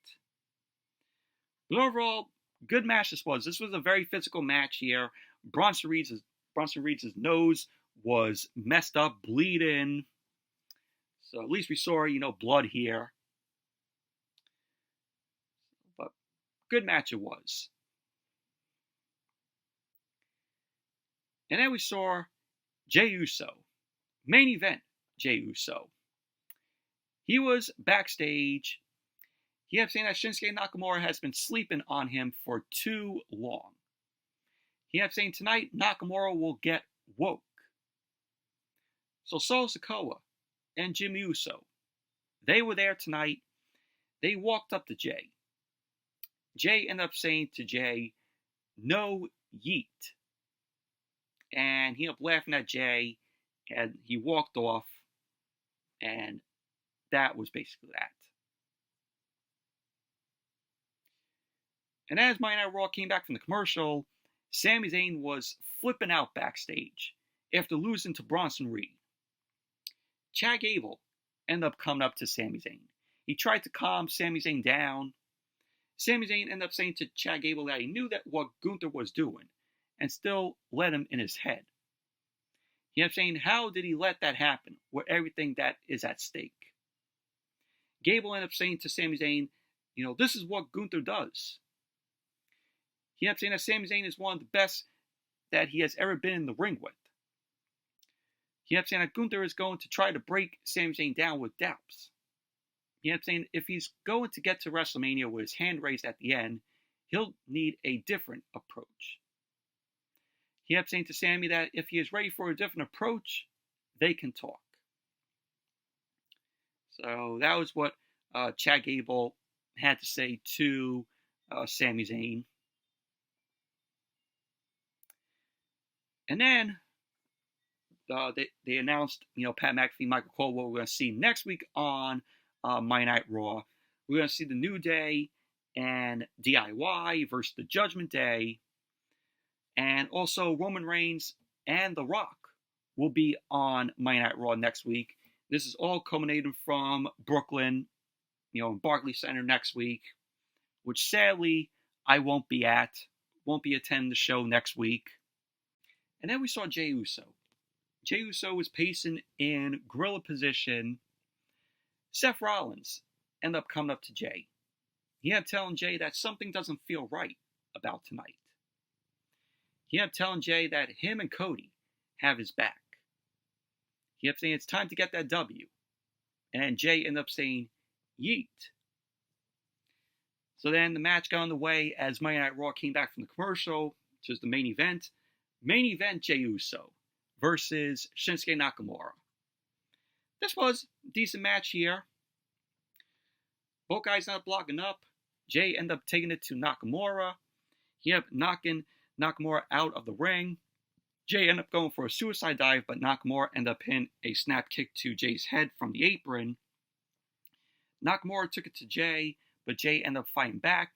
But overall, good match this was. This was a very physical match here. Bronson Reed's nose was messed up, bleeding. So at least we saw, blood here. But good match it was. And then we saw Jey Uso. Main event, Jey Uso. He was backstage. He had saying that Shinsuke Nakamura has been sleeping on him for too long. He had saying tonight Nakamura will get woke. So Solo Sikoa and Jimmy Uso, they were there tonight. They walked up to Jey. Jey ended up saying to Jey, "No yeet." And he ended up laughing at Jey, and he walked off, and that was basically that. And as Monday Night Raw came back from the commercial, Sami Zayn was flipping out backstage after losing to Bronson Reed. Chad Gable ended up coming up to Sami Zayn. He tried to calm Sami Zayn down. Sami Zayn ended up saying to Chad Gable that he knew that what Gunther was doing and still let him in his head. He ended up saying, how did he let that happen with everything that is at stake? Gable ended up saying to Sami Zayn, this is what Gunther does. He ended up saying that Sami Zayn is one of the best that he has ever been in the ring with. He ended up saying that Gunther is going to try to break Sami Zayn down with doubts. He ended up saying if he's going to get to WrestleMania with his hand raised at the end, he'll need a different approach. He ended up saying to Sami that if he is ready for a different approach, they can talk. So that was what Chad Gable had to say to Sami Zayn. And then they announced, Pat McAfee, Michael Cole, what we're going to see next week on Monday Night Raw. We're going to see the New Day and DIY versus the Judgment Day. And also Roman Reigns and The Rock will be on Monday Night Raw next week. This is all culminating from Brooklyn, in Barclays Center next week, which sadly I won't be at. Won't be attending the show next week. And then we saw Jey Uso. Jey Uso was pacing in gorilla position. Seth Rollins ended up coming up to Jey. He ended up telling Jey that something doesn't feel right about tonight. He ended up telling Jey that him and Cody have his back. He ended up saying it's time to get that W. And Jey ended up saying, yeet. So then the match got underway as Monday Night Raw came back from the commercial, which was the main event. Main event, Jey Uso versus Shinsuke Nakamura. This was a decent match here. Both guys ended up blocking up. Jey ended up taking it to Nakamura. He ended up knocking Nakamura out of the ring. Jey ended up going for a suicide dive, but Nakamura ended up hitting a snap kick to Jey's head from the apron. Nakamura took it to Jey, but Jey ended up fighting back.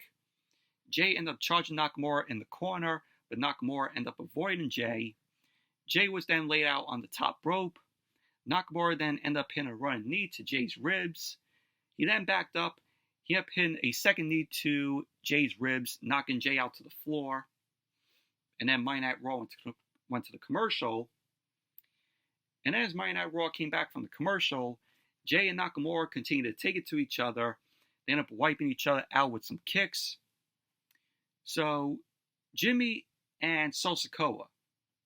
Jey ended up charging Nakamura in the corner, but Nakamura ended up avoiding Jey. Jey was then laid out on the top rope. Nakamura then ended up hitting a running knee to Jey's ribs. He then backed up. He ended up hitting a second knee to Jey's ribs, knocking Jey out to the floor. And then Monday Night Raw went to the commercial. And as Monday Night Raw came back from the commercial, Jey and Nakamura continued to take it to each other. They ended up wiping each other out with some kicks. So Jimmy and Sikoa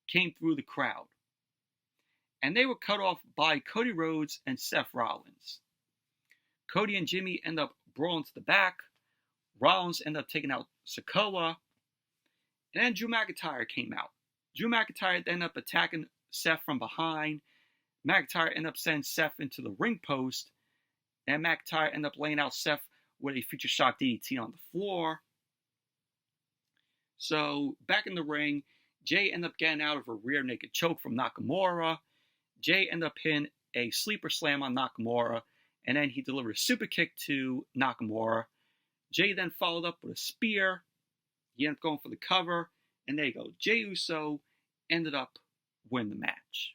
came through the crowd. And they were cut off by Cody Rhodes and Seth Rollins. Cody and Jimmy end up brawling to the back. Rollins ended up taking out Sikoa. And then Drew McIntyre came out. Drew McIntyre ended up attacking Seth from behind. McIntyre ended up sending Seth into the ring post. And McIntyre ended up laying out Seth with a future shock DDT on the floor. So back in the ring, Jey ended up getting out of a rear naked choke from Nakamura. Jey ended up hitting a sleeper slam on Nakamura. And then he delivered a super kick to Nakamura. Jey then followed up with a spear. He ended up going for the cover. And there you go. Jey Uso ended up winning the match.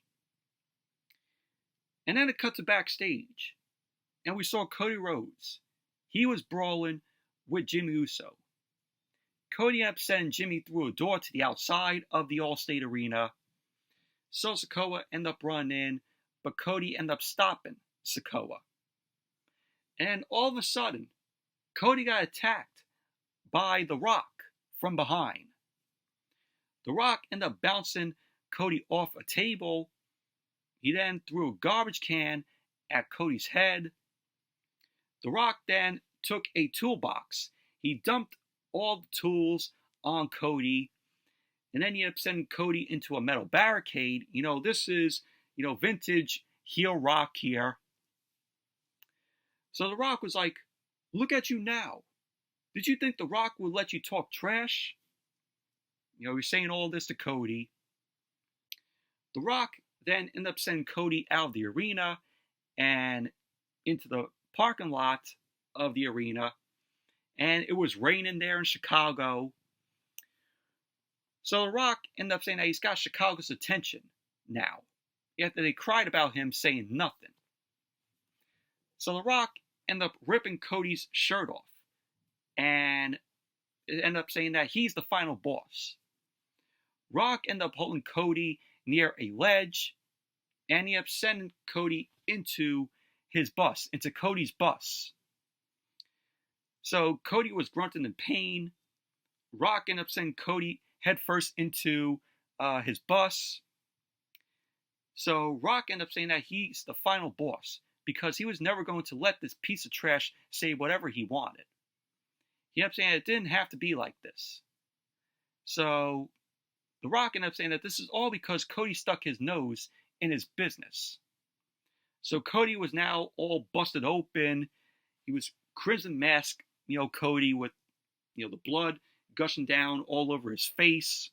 And then it cut to backstage. And we saw Cody Rhodes. He was brawling with Jimmy Uso. Cody ended up sending Jimmy through a door to the outside of the Allstate Arena. Sikoa ended up running in, but Cody ended up stopping Sikoa. And all of a sudden, Cody got attacked by The Rock from behind. The Rock ended up bouncing Cody off a table. He then threw a garbage can at Cody's head. The Rock then took a toolbox. He dumped all the tools on Cody. And then he ended up sending Cody into a metal barricade. This is, vintage heel Rock here. So The Rock was like, look at you now. Did you think The Rock would let you talk trash? He's saying all this to Cody. The Rock then ended up sending Cody out of the arena and into the parking lot of the arena. And it was raining there in Chicago. So The Rock ended up saying that he's got Chicago's attention now, after they cried about him saying nothing. So The Rock ended up ripping Cody's shirt off, and it ended up saying that he's the final boss. Rock ended up holding Cody near a ledge, and he ended up sending Cody into his bus, into Cody's bus. So Cody was grunting in pain. Rock ended up sending Cody headfirst into his bus. So Rock ended up saying that he's the final boss because he was never going to let this piece of trash say whatever he wanted. He ended up saying it didn't have to be like this. So The Rock ended up saying that this is all because Cody stuck his nose in his business. So Cody was now all busted open. He was crimson masked, Cody, with, the blood gushing down all over his face.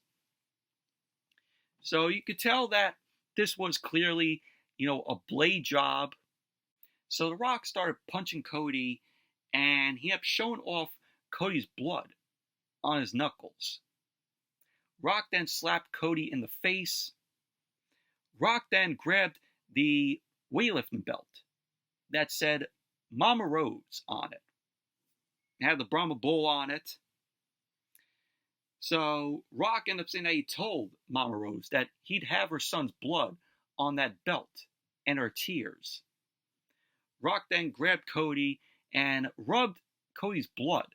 So you could tell that this was clearly, a blade job. So The Rock started punching Cody, and he ended up showing off Cody's blood on his knuckles. Rock then slapped Cody in the face. Rock then grabbed the weightlifting belt that said Mama Rhodes on it. It had the Brahma Bull on it. So Rock ended up saying that he told Mama Rhodes that he'd have her son's blood on that belt and her tears. Rock then grabbed Cody and rubbed Cody's blood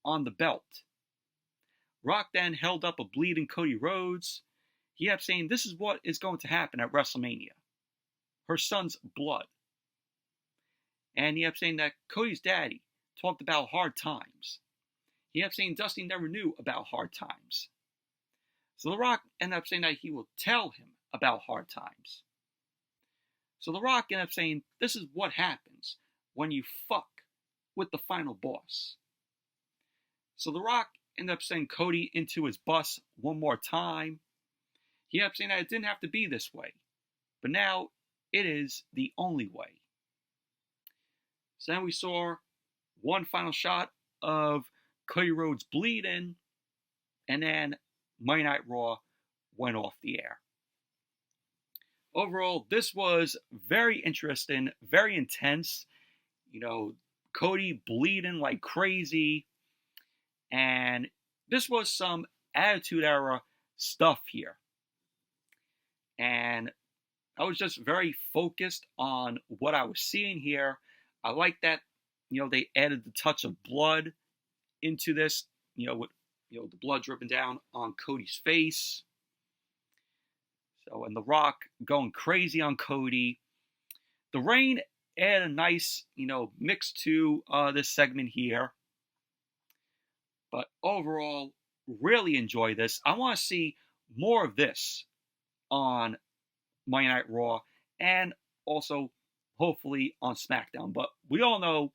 on the belt. Rock then held up a bleeding Cody Rhodes. He kept saying this is what is going to happen at WrestleMania. Her son's blood. And he kept saying that Cody's daddy talked about hard times. He kept saying Dusty never knew about hard times. So The Rock ended up saying that he will tell him about hard times. So The Rock ended up saying this is what happens when you fuck with the final boss. So The Rock ended up sending Cody into his bus one more time. He ended up saying that it didn't have to be this way, but now it is the only way. So then we saw one final shot of Cody Rhodes bleeding, and then Monday Night Raw went off the air. Overall, this was very interesting, very intense. Cody bleeding like crazy. And this was some Attitude Era stuff here. And I was just very focused on what I was seeing here. I like that, they added the touch of blood into this, with, the blood dripping down on Cody's face. So, and The Rock going crazy on Cody. The Rain added a nice, mix to this segment here. But overall, really enjoy this. I want to see more of this on Monday Night Raw and also hopefully on SmackDown. But we all know,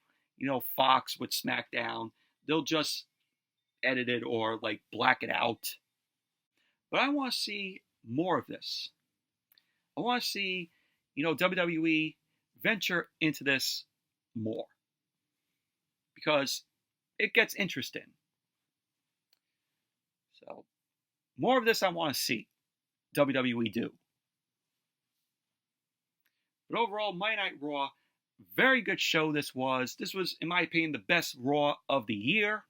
Fox with SmackDown, they'll just edit it or black it out. But I want to see more of this. I want to see, WWE venture into this more. Because it gets interesting. So, more of this I want to see WWE do. But overall, Monday Night Raw, very good show this was. This was, in my opinion, the best Raw of the year.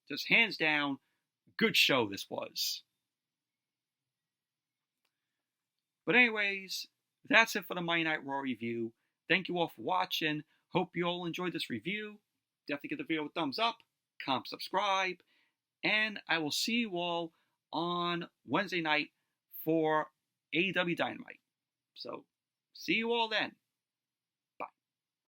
Just hands down, good show this was. But anyways, that's it for the Monday Night Raw review. Thank you all for watching. Hope you all enjoyed this review. Definitely give the video a thumbs up, comment, subscribe. And I will see you all on Wednesday night for AEW Dynamite. So, see you all then.